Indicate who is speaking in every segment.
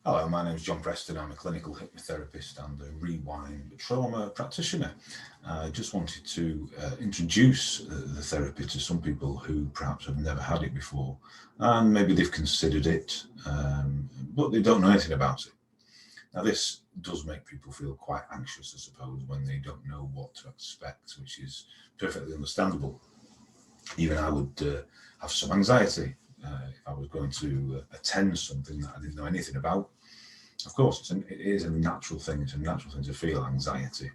Speaker 1: Hello, my name is John Preston. I'm a clinical hypnotherapist and a rewind trauma practitioner. I just wanted to introduce the therapy to some people who perhaps have never had it before, and maybe they've considered it, but they don't know anything about it. Now, this does make people feel quite anxious, I suppose, when they don't know what to expect, which is perfectly understandable. Even I would have some anxiety if I was going to attend something that I didn't know anything about. Of course, it is a natural thing. It's a natural thing to feel anxiety.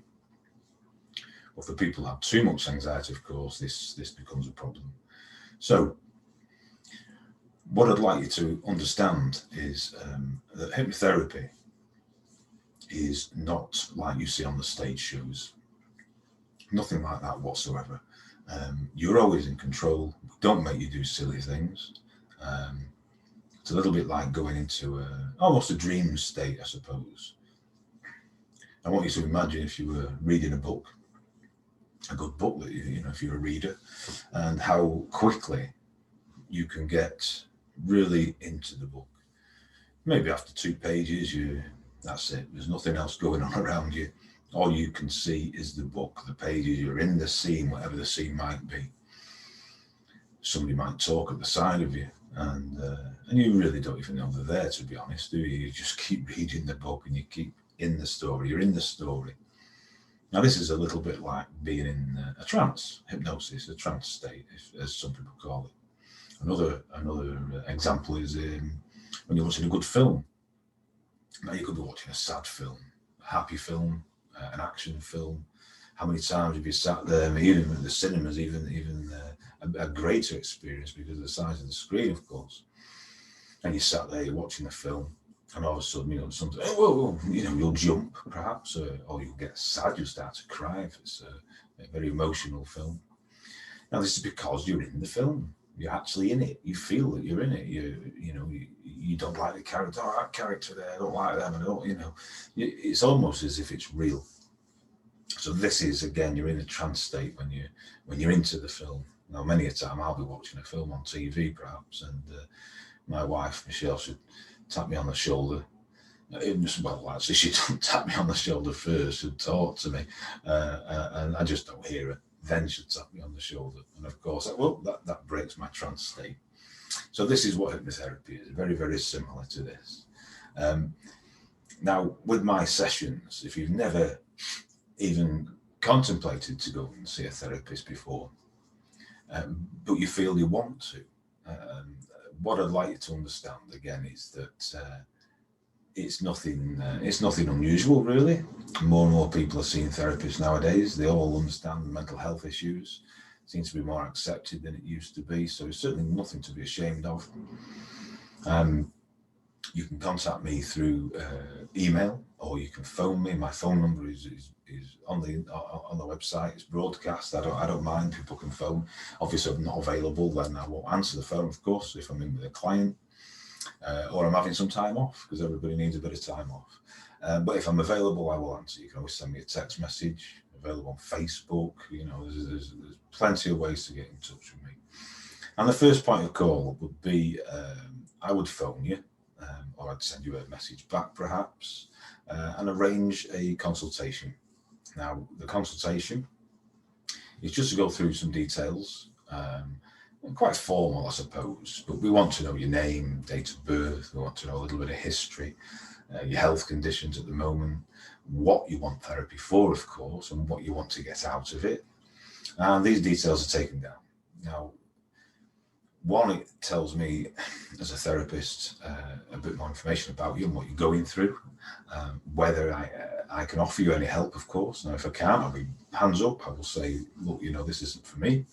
Speaker 1: But for people who have too much anxiety, of course, this becomes a problem. So, what I'd like you to understand is that hypnotherapy is not like you see on the stage shows. Nothing like that whatsoever. You're always in control. We don't make you do silly things. Um, it's a little bit like going into almost a dream state, I suppose. I want you to imagine if you were reading a good book that if you're a reader, and how quickly you can get really into the book. Maybe after 2 pages, that's it. There's nothing else going on around you. All you can see is the book, the pages. You're in the scene, whatever the scene might be. Somebody might talk at the side of you, and you really don't even know they're there. To be honest, do you? You just keep reading the book, and you keep in the story. You're in the story. Now, this is a little bit like being in a trance, hypnosis, a trance state, as some people call it. Another example is when you're watching a good film. Now, you could be watching a sad film, a happy film, an action film. How many times have you sat there? I mean, even at the cinemas, even a greater experience because of the size of the screen, of course. And you sat there, you're watching the film, and all of a sudden, something, oh, whoa, whoa, you'll jump perhaps, or you'll get sad, you'll start to cry if it's a very emotional film. Now, this is because you're in the film. You're actually in it. You feel that you're in it. You don't like the character. Oh, that character there. I don't like them. I don't. It's almost as if it's real. So this is again, you're in a trance state when you're into the film. Now, many a time I'll be watching a film on TV, perhaps, and my wife Michelle should tap me on the shoulder. Well, actually, she doesn't tap me on the shoulder first and talk to me, and I just don't hear her. Then she'll tap me on the shoulder, and of course, that breaks my trance state. So this is what hypnotherapy is. Very, very similar to this. Um, Now, with my sessions, if you've never even contemplated to go and see a therapist before, but you feel you want to, um, what I'd like you to understand again is that it's nothing unusual really. More and more people are seeing therapists nowadays. They all understand mental health issues. It seems to be more accepted than it used to be. So it's certainly nothing to be ashamed of. Um, you can contact me through email or you can phone me. My phone number is on the website. It's broadcast. I don't mind. People can phone. Obviously, if I'm not available, then I won't answer the phone. Of course, if I'm in with a client or I'm having some time off because everybody needs a bit of time off. But if I'm available, I will answer. You can always send me a text message. Available on Facebook. There's plenty of ways to get in touch with me. And the first point of call would be I would phone you, or I'd send you a message back perhaps, and arrange a consultation. Now, the consultation is just to go through some details, quite formal, I suppose, but we want to know your name, date of birth, we want to know a little bit of history, your health conditions at the moment, what you want therapy for, of course, and what you want to get out of it. And these details are taken down. Now, one, it tells me as a therapist a bit more information about you and what you're going through, whether I can offer you any help, of course. Now, if I can't, I'll be hands up. I will say, look, this isn't for me.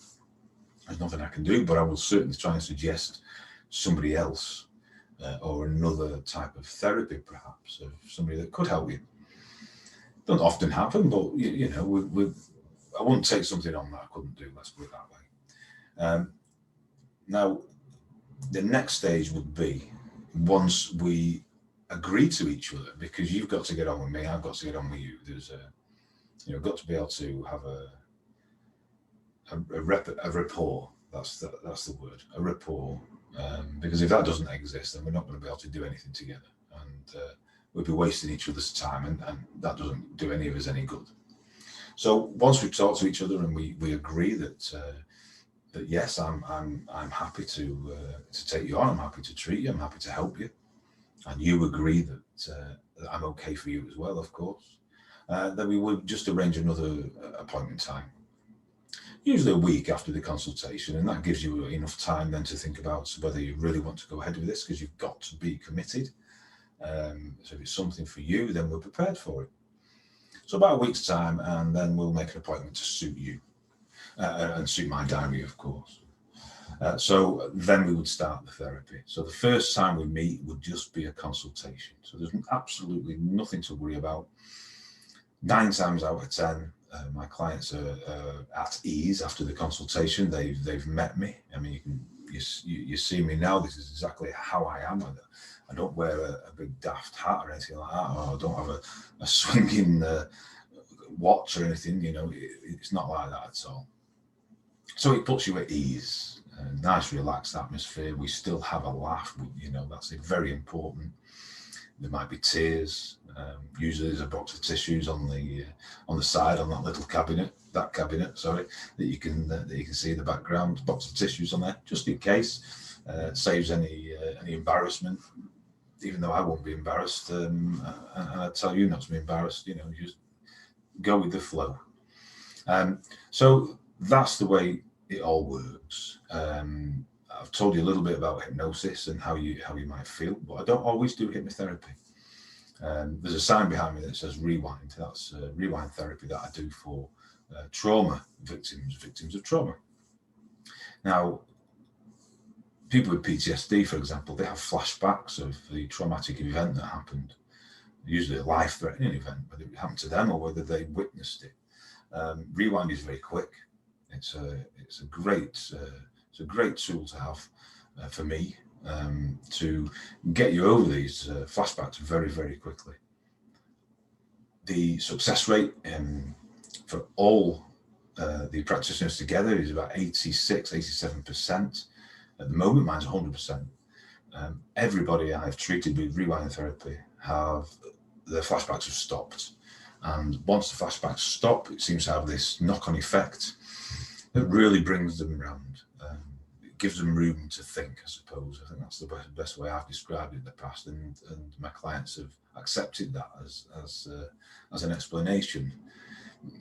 Speaker 1: There's nothing I can do, but I will certainly try and suggest somebody else or another type of therapy, perhaps, of somebody that could help you. Doesn't often happen, but I wouldn't take something on that I couldn't do. Let's put it that way. Now, the next stage would be once we agree to each other, because you've got to get on with me, I've got to get on with you. There's got to be able to have a rapport. That's the word, a rapport. Because if that doesn't exist, then we're not going to be able to do anything together. and we'd be wasting each other's time, and that doesn't do any of us any good. So once we've talked to each other and we agree that yes, I'm happy to take you on, I'm happy to treat you, I'm happy to help you, and you agree that I'm okay for you as well, of course, then we would just arrange another appointment time, usually a week after the consultation, and that gives you enough time then to think about whether you really want to go ahead with this, because you've got to be committed. So if it's something for you, then we're prepared for it. So about a week's time, and then we'll make an appointment to suit you and suit my diary, of course. So then we would start the therapy. So the first time we meet would just be a consultation. So there's absolutely nothing to worry about. 9 times out of 10, my clients are at ease after the consultation. They've met me. I mean, you see me now. This is exactly how I am. I don't wear a big daft hat or anything like that, or I don't have a swinging watch or anything. It's not like that at all. So it puts you at ease. A nice, relaxed atmosphere. We still have a laugh. That's very important. There might be tears. Usually there's a box of tissues on the side on that little cabinet. That you can see in the background. Box of tissues on there, just in case. Saves any embarrassment. Even though I won't be embarrassed, and I tell you not to be embarrassed. You just go with the flow. So that's the way it all works. I've told you a little bit about hypnosis and how you might feel, but I don't always do hypnotherapy. There's a sign behind me that says rewind. That's rewind therapy that I do for trauma victims of trauma. Now, people with PTSD, for example, they have flashbacks of the traumatic event that happened, usually a life-threatening event, whether it happened to them or whether they witnessed it. Rewind is very quick. It's a great tool to have for me to get you over these flashbacks very, very quickly. The success rate for all the practitioners together is about 86-87%. At the moment, mine's 100%. Everybody I've treated with rewind therapy their flashbacks have stopped. And once the flashbacks stop, it seems to have this knock-on effect that really brings them around. It gives them room to think, I suppose. I think that's the best way I've described it in the past, and my clients have accepted that as an explanation,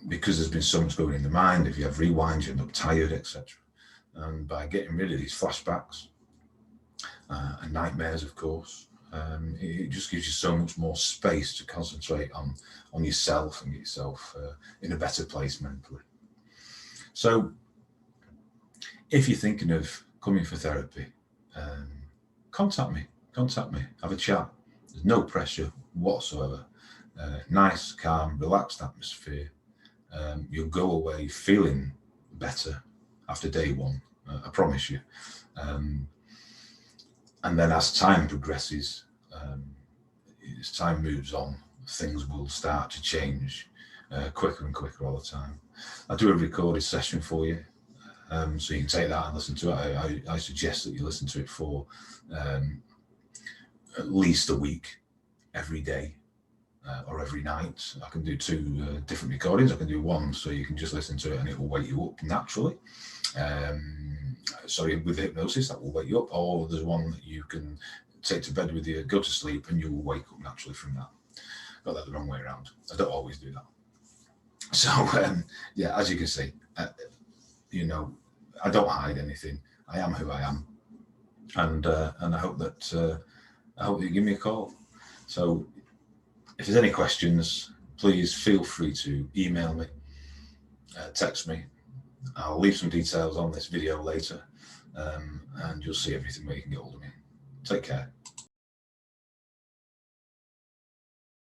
Speaker 1: because there's been so much going in the mind. If you have rewinds, you end up tired, etc. And by getting rid of these flashbacks and nightmares, of course, it just gives you so much more space to concentrate on yourself and get yourself in a better place mentally. So if you're thinking of coming for therapy, contact me, have a chat. There's no pressure whatsoever. Nice, calm, relaxed atmosphere. You'll go away feeling better after day one, I promise you. And then as time progresses, as time moves on, things will start to change quicker and quicker all the time. I do a recorded session for you, so you can take that and listen to it. I suggest that you listen to it for at least a week, every day or every night. I can do 2 different recordings. I can do one so you can just listen to it and it will wake you up naturally. With hypnosis, that will wake you up. Or there's one that you can take to bed with you, go to sleep, and you will wake up naturally from that. Got that the wrong way around. I don't always do that. So, as you can see, I don't hide anything. I am who I am, and I hope that you give me a call. So, if there's any questions, please feel free to email me, text me. I'll leave some details on this video later, and you'll see everything where you can get hold of me. Take care.